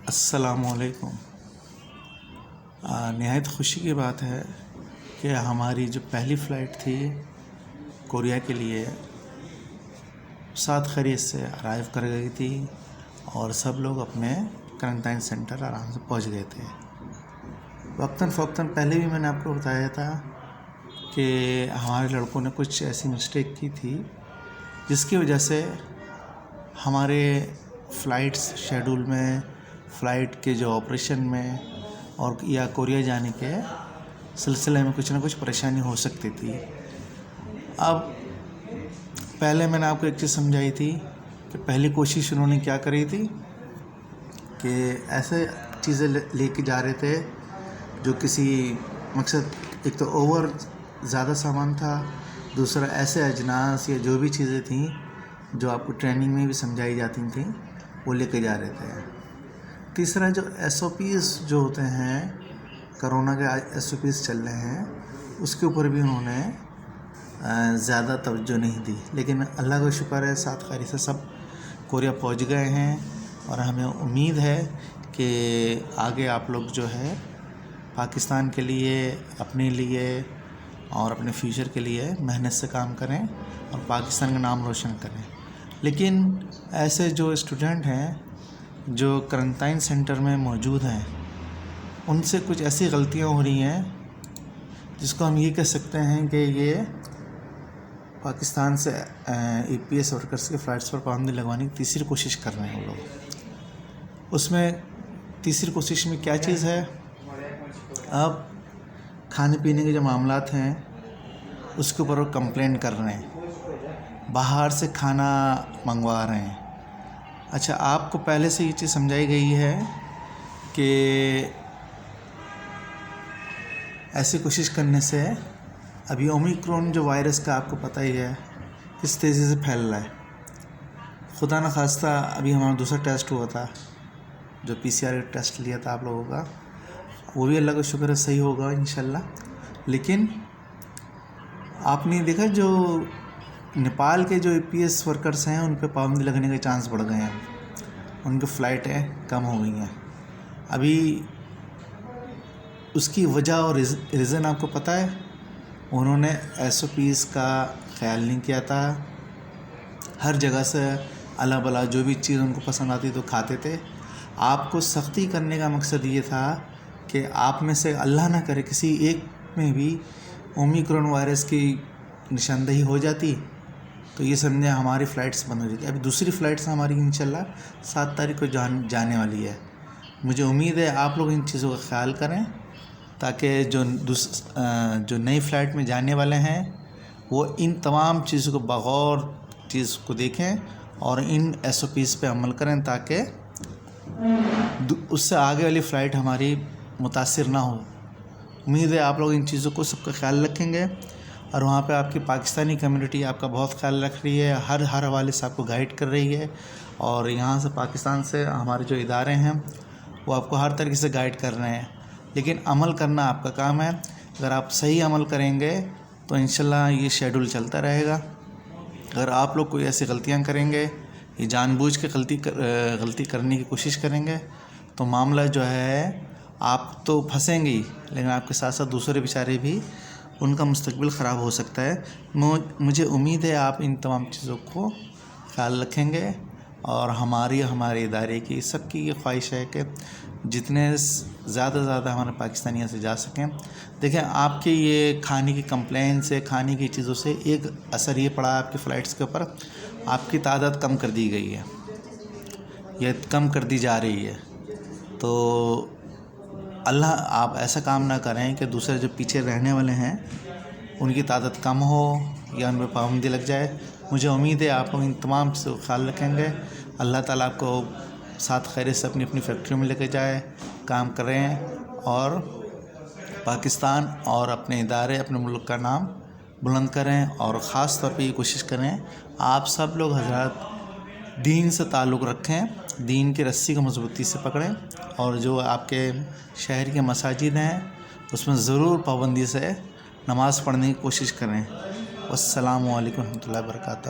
السلام علیکم۔ نہایت خوشی کی بات ہے کہ ہماری جو پہلی فلائٹ تھی کوریا کے لیے 7 خیریت سے ارائیو کر گئی تھی اور سب لوگ اپنے کرنٹائن سینٹر آرام سے پہنچ گئے تھے۔ وقتاً فوقتاً پہلے بھی میں نے آپ کو بتایا تھا کہ ہمارے لڑکوں نے کچھ ایسی مسٹیک کی تھی جس کی وجہ سے ہمارے فلائٹس شیڈول میں، فلائٹ کے جو آپریشن میں اور یا کوریا جانے کے سلسلے میں کچھ نہ کچھ پریشانی ہو سکتی تھی۔ اب پہلے میں نے آپ کو ایک چیز سمجھائی تھی کہ پہلی کوشش انہوں نے کیا کری تھی کہ ایسے چیزیں لے کے جا رہے تھے جو کسی مقصد، ایک تو اوور زیادہ سامان تھا، دوسرا ایسے اجناس یا جو بھی چیزیں تھیں جو آپ کو ٹریننگ میں بھی سمجھائی جاتی تھیں وہ لے کے جا رہے تھے۔ تیسرا جو SOPs جو ہوتے ہیں، کرونا کے SOPs چل رہے ہیں، اس کے اوپر بھی انہوں نے زیادہ توجہ نہیں دی، لیکن اللہ کا شکر ہے 7 خیریت سے سب کوریا پہنچ گئے ہیں اور ہمیں امید ہے کہ آگے آپ لوگ جو ہے پاکستان کے لیے، اپنے لیے اور اپنے فیوچر کے لیے محنت سے کام کریں اور پاکستان کا نام روشن کریں۔ لیکن ایسے جو اسٹوڈنٹ ہیں جو کرنٹائن سینٹر میں موجود ہیں، ان سے کچھ ایسی غلطیاں ہو رہی ہیں جس کو ہم یہ کہہ سکتے ہیں کہ یہ پاکستان سے APS ورکرز کے فلائٹس پر پابندی لگوانے کی تیسری کوشش کر رہے ہیں وہ لوگ۔ اس میں تیسری کوشش میں کیا چیز ہے؟ اب کھانے پینے کے جو معاملات ہیں اس کے اوپر وہ کمپلین کر رہے ہیں، باہر سے کھانا منگوا رہے ہیں۔ اچھا، آپ کو پہلے سے یہ چیز سمجھائی گئی ہے کہ ایسی کوشش کرنے سے ابھی اومیکرون جو وائرس کا آپ کو پتہ ہی ہے کس تیزی سے پھیل رہا ہے۔ خدا نخواستہ ابھی ہمارا دوسرا ٹیسٹ ہوا تھا، جو PCR ٹیسٹ لیا تھا آپ لوگوں کا، وہ بھی اللہ کا شکر ہے صحیح ہوگا انشاءاللہ۔ لیکن آپ نے دیکھا جو نیپال کے جو APS ورکرز ہیں ان پہ پابندی لگنے کے چانس بڑھ گئے ہیں، ان کی فلائٹیں کم ہو گئی ہیں۔ ابھی اس کی وجہ اور ریزن آپ کو پتہ ہے؟ انہوں نے SOPs کا خیال نہیں کیا تھا، ہر جگہ سے اللہ بلا جو بھی چیز ان کو پسند آتی تو کھاتے تھے۔ آپ کو سختی کرنے کا مقصد یہ تھا کہ آپ میں سے اللہ نہ کرے کسی ایک میں بھی اومیکرون وائرس کی نشاندہی ہو جاتی تو یہ سمجھیں ہماری فلائٹس بند ہو جاتی۔ ابھی دوسری فلائٹس ہماری انشاءاللہ 7 تاریخ کو جانے والی ہے۔ مجھے امید ہے آپ لوگ ان چیزوں کا خیال کریں تاکہ جو نئی فلائٹ میں جانے والے ہیں وہ ان تمام چیزوں کو بغور چیز کو دیکھیں اور ان SOPs پہ عمل کریں تاکہ اس سے آگے والی فلائٹ ہماری متاثر نہ ہو۔ امید ہے آپ لوگ ان چیزوں کو سب کا خیال رکھیں گے اور وہاں پہ آپ کی پاکستانی کمیونٹی آپ کا بہت خیال رکھ رہی ہے، ہر حوالے سے آپ کو گائیڈ کر رہی ہے، اور یہاں سے پاکستان سے ہمارے جو ادارے ہیں وہ آپ کو ہر طریقے سے گائیڈ کر رہے ہیں۔ لیکن عمل کرنا آپ کا کام ہے۔ اگر آپ صحیح عمل کریں گے تو انشاءاللہ یہ شیڈول چلتا رہے گا۔ اگر آپ لوگ کوئی ایسی غلطیاں کریں گے، یہ جان بوجھ کے غلطی کرنے کی کوشش کریں گے تو معاملہ جو ہے آپ تو پھنسیں گے، لیکن آپ کے ساتھ ساتھ دوسرے بیچارے بھی ان کا مستقبل خراب ہو سکتا ہے۔ مجھے امید ہے آپ ان تمام چیزوں کو خیال رکھیں گے، اور ہمارے ادارے کی سب کی یہ خواہش ہے کہ جتنے زیادہ ہمارے پاکستانی یہاں سے جا سکیں۔ دیکھیں، آپ کے یہ کھانے کی کمپلین سے، کھانے کی چیزوں سے ایک اثر یہ پڑا آپ کی فلائٹس کے اوپر، آپ کی تعداد کم کر دی گئی ہے یا کم کر دی جا رہی ہے۔ تو اللہ آپ ایسا کام نہ کریں کہ دوسرے جو پیچھے رہنے والے ہیں ان کی تعداد کم ہو یا ان پہ پابندی لگ جائے۔ مجھے امید ہے آپ لوگ ان تمام چیزوں کا خیال رکھیں گے۔ اللہ تعالیٰ آپ کو 7 خیریت سے اپنی فیکٹری میں لے کے جائے، کام کریں اور پاکستان اور اپنے ادارے، اپنے ملک کا نام بلند کریں، اور خاص طور پہ یہ کوشش کریں آپ سب لوگ حضرات دین سے تعلق رکھیں، دین کی رسی کو مضبوطی سے پکڑیں، اور جو آپ کے شہر کے مساجد ہیں اس میں ضرور پابندی سے نماز پڑھنے کی کوشش کریں۔ السلام علیکم ورحمۃ اللہ وبرکاتہ۔